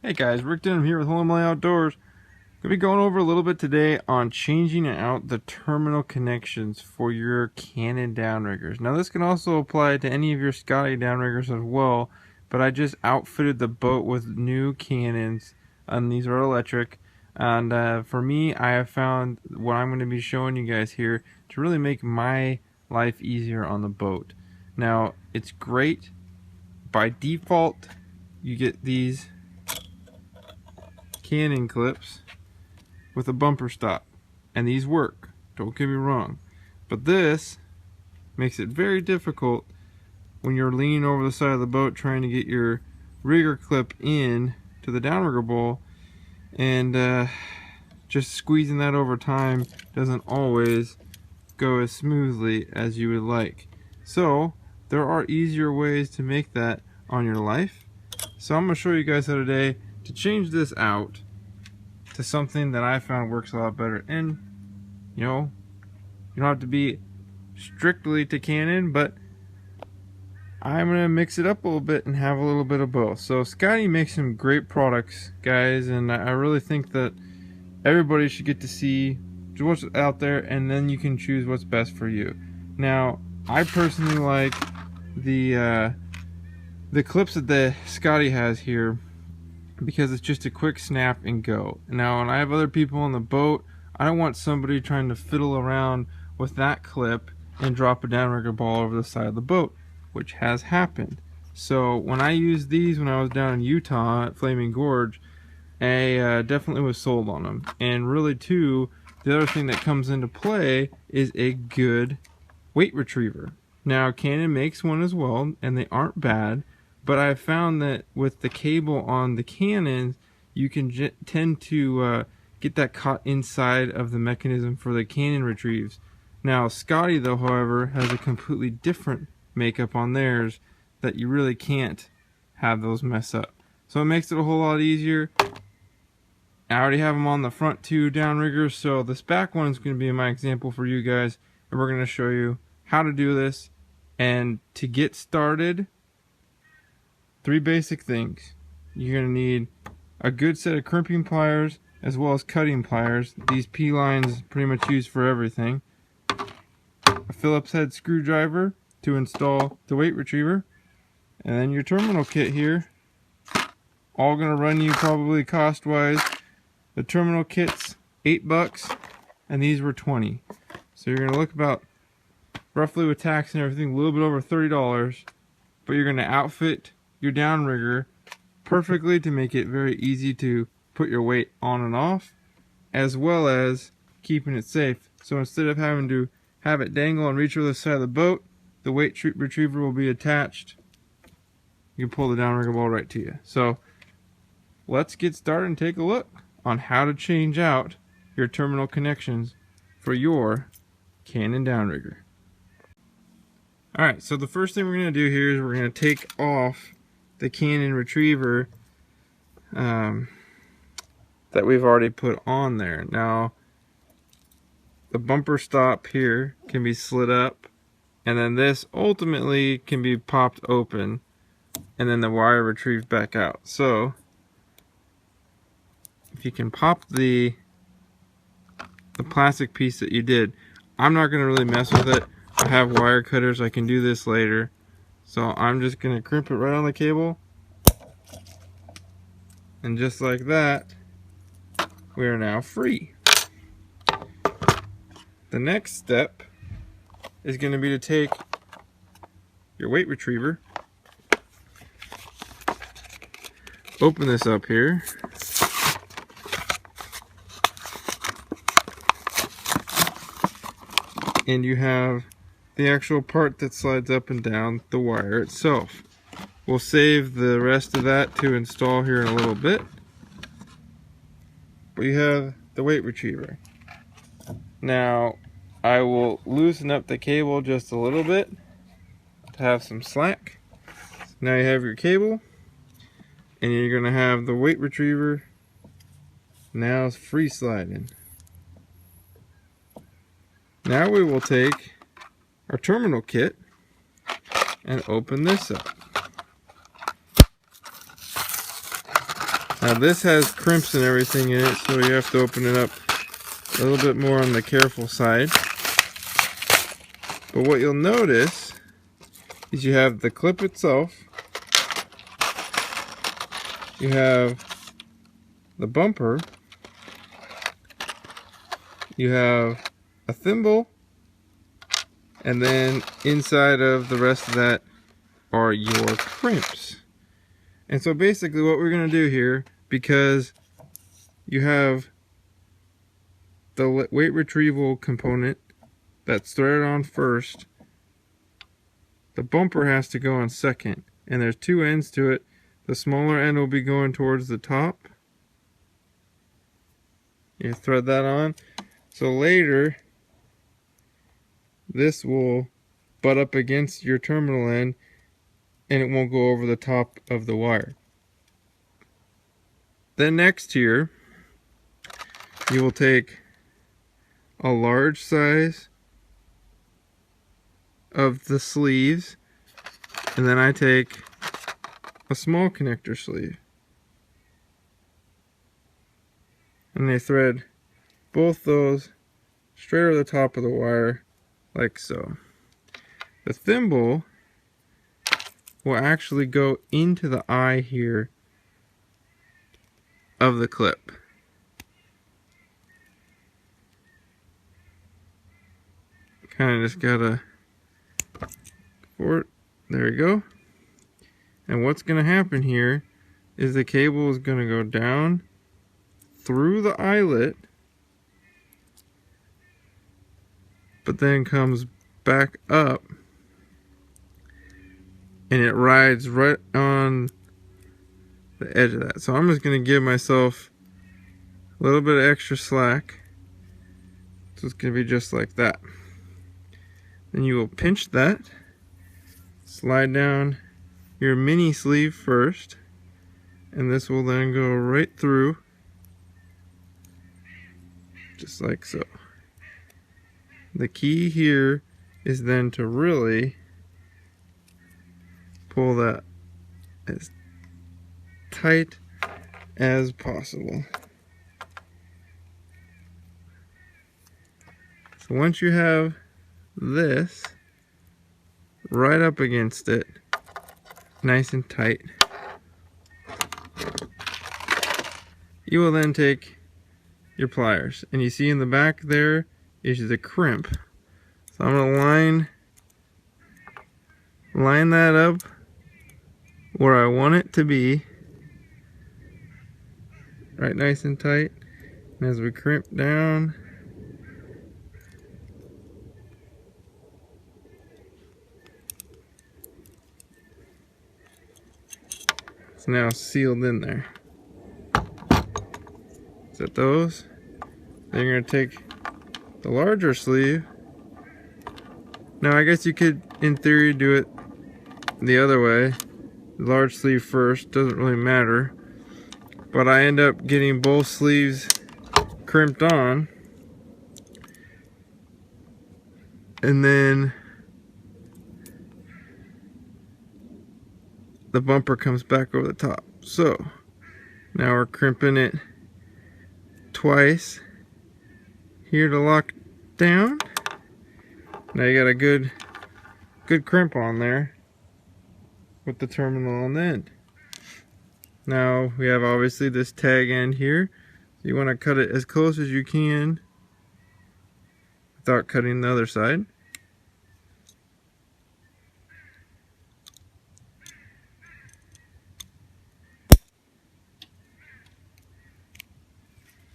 Hey guys, Rick Denham here with Moly Outdoors. Gonna be going over a little bit today on changing out the terminal connections for your Canon downriggers. Now this can also apply to any of your Scotty downriggers as well, but I just outfitted the boat with new Canons, and these are electric. And for me, I have found what I'm going to be showing you guys here to really make my life easier on the boat. Now it's great. By default, you get these Canon clips with a bumper stop, and these work, don't get me wrong, but this makes it very difficult when you're leaning over the side of the boat trying to get your rigger clip in to the downrigger bowl, and just squeezing that over time doesn't always go as smoothly as you would like. So there are easier ways to make that on your life, so I'm going to show you guys how today to change this out to something that I found works a lot better. And you know, you don't have to be strictly to Canon, but I'm gonna mix it up a little bit and have a little bit of both. So Scotty makes some great products, guys, and I really think that everybody should get to see what's out there, and then you can choose what's best for you. Now I personally like the clips that the Scotty has here, because it's just a quick snap and go. Now when I have other people on the boat, I don't want somebody trying to fiddle around with that clip and drop a downrigger ball over the side of the boat, which has happened. So when I used these when I was down in Utah at Flaming Gorge, I definitely was sold on them. And really too, the other thing that comes into play is a good weight retriever. Now Canon makes one as well, and they aren't bad, but I found that with the cable on the Canons, you can tend to get that caught inside of the mechanism for the Canon retrieves. Now Scotty, though, however, has a completely different makeup on theirs that you really can't have those mess up. So it makes it a whole lot easier. I already have them on the front two downriggers, so this back one is going to be my example for you guys, and we're going to show you how to do this. And to get started, 3 basic things. You're going to need a good set of crimping pliers as well as cutting pliers. These P-lines pretty much used for everything. A Phillips head screwdriver to install the weight retriever. And then your terminal kit here. All going to run you probably cost-wise. The terminal kit's $8 and these were $20. So you're going to look about, roughly with tax and everything, a little bit over $30. But you're going to outfit your downrigger perfectly to make it very easy to put your weight on and off, as well as keeping it safe. So instead of having to have it dangle and reach over the side of the boat, the weight retriever will be attached. You can pull the downrigger ball right to you. So let's get started and take a look on how to change out your terminal connections for your Canon downrigger. Alright, so the first thing we're going to do here is we're going to take off the Canon retriever that we've already put on there. Now the bumper stop here can be slid up, and then this ultimately can be popped open, and then the wire retrieved back out. So if you can pop the plastic piece that you did, I'm not going to really mess with it. I have wire cutters, I can do this later. So I'm just going to crimp it right on the cable. And just like that, we are now free. The next step is going to be to take your weight retriever, open this up here, and you have the actual part that slides up and down the wire itself. We'll save the rest of that to install here in a little bit. But you have the weight retriever. Now I will loosen up the cable just a little bit to have some slack. Now you have your cable, and you're going to have the weight retriever now is free sliding. Now we will take our terminal kit and open this up. Now this has crimps and everything in it, so you have to open it up a little bit more on the careful side. But what you'll notice is you have the clip itself, you have the bumper, you have a thimble, and then inside of the rest of that are your crimps. And so basically what we're going to do here, because you have the weight retrieval component that's threaded on first, the bumper has to go on second, and there's two ends to it. The smaller end will be going towards the top. You thread that on, so later this will butt up against your terminal end and it won't go over the top of the wire. Then next here, you will take a large size of the sleeves, and then I take a small connector sleeve, and they thread both those straight over the top of the wire like so. The thimble will actually go into the eye here of the clip. Kind of just gotta forward. There we go. And what's gonna happen here is the cable is gonna go down through the eyelet, but then comes back up, and it rides right on the edge of that. So I'm just going to give myself a little bit of extra slack. So it's going to be just like that. Then you will pinch that, slide down your mini sleeve first, and this will then go right through, just like so. The key here is then to really pull that as tight as possible. So once you have this right up against it, nice and tight, you will then take your pliers, and you see in the back there is the crimp. So I'm going to line that up where I want it to be, right nice and tight. And as we crimp down, it's now sealed in there. Set those. Then you're going to take the larger sleeve. Now I guess you could in theory do it the other way, the large sleeve first, doesn't really matter, but I end up getting both sleeves crimped on, and then the bumper comes back over the top. So now we're crimping it twice here to lock down. Now you got a good crimp on there with the terminal on the end. Now we have obviously this tag end here, so you want to cut it as close as you can without cutting the other side.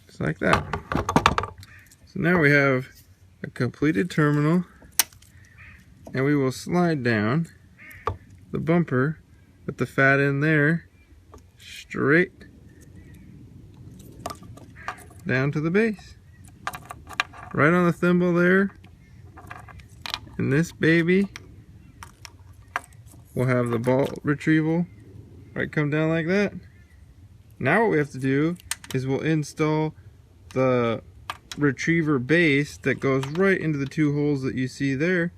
Just like that. So now we have a completed terminal, and we will slide down the bumper with the fat end there straight down to the base, right on the thimble there, and this baby will have the bolt retrieval right come down like that. Now what we have to do is we'll install the retriever base that goes right into the two holes that you see there,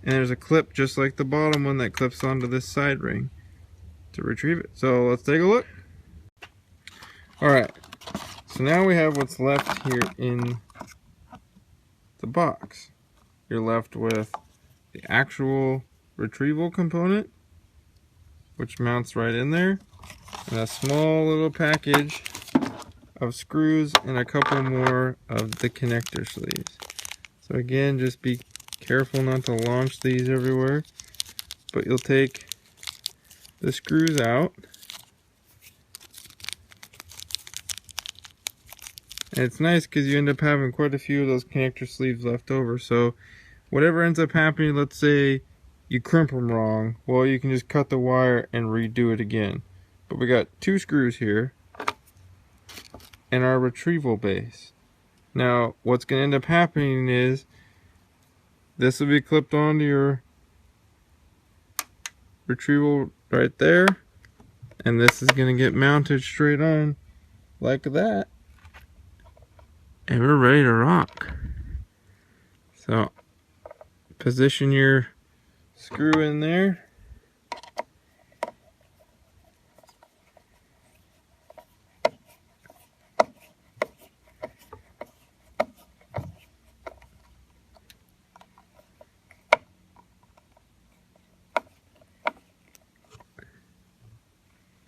and there's a clip just like the bottom one that clips onto this side ring to retrieve it. So let's take a look. Alright, so now we have what's left here in the box. You're left with the actual retrieval component, which mounts right in there, and a small little package of screws and a couple more of the connector sleeves. So again, just be careful not to launch these everywhere, but you'll take the screws out, and it's nice because you end up having quite a few of those connector sleeves left over. So whatever ends up happening, let's say you crimp them wrong, well, you can just cut the wire and redo it again. But we got 2 screws here and our retrieval base. Now what's going to end up happening is this will be clipped onto your retrieval right there, and this is going to get mounted straight on like that, and we're ready to rock. So position your screw in there,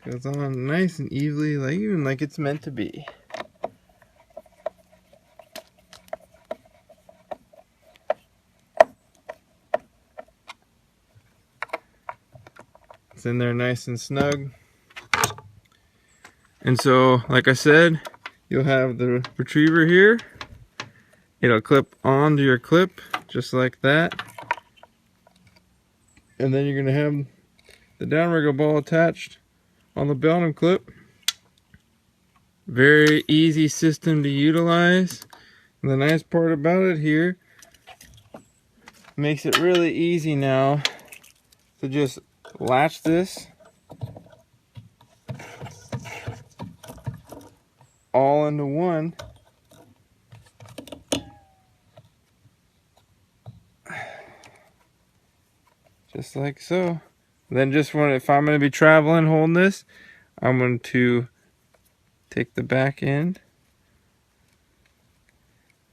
goes on nice and easily, like even like it's meant to be. It's in there nice and snug. And so, like I said, you'll have the retriever here. It'll clip onto your clip just like that. And then you're going to have the downrigger ball attached on the bottom clip. Very easy system to utilize. And the nice part about it here, makes it really easy now to just latch this all into one. Just like so. Then just when, if I'm going to be traveling holding this, I'm going to take the back end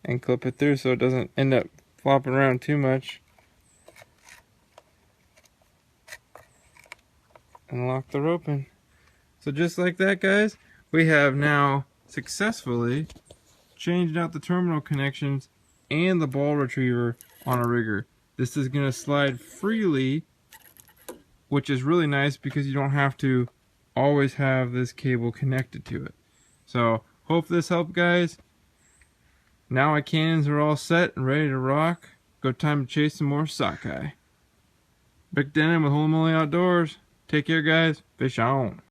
and clip it through so it doesn't end up flopping around too much. And lock the rope in. So just like that, guys, we have now successfully changed out the terminal connections and the ball retriever on a rigger. This is going to slide freely, which is really nice because you don't have to always have this cable connected to it. So hope this helped, guys. Now my cannons are all set and ready to rock. Go time to chase some more sockeye. Big Denim with Moly Outdoors. Take care, guys. Fish on.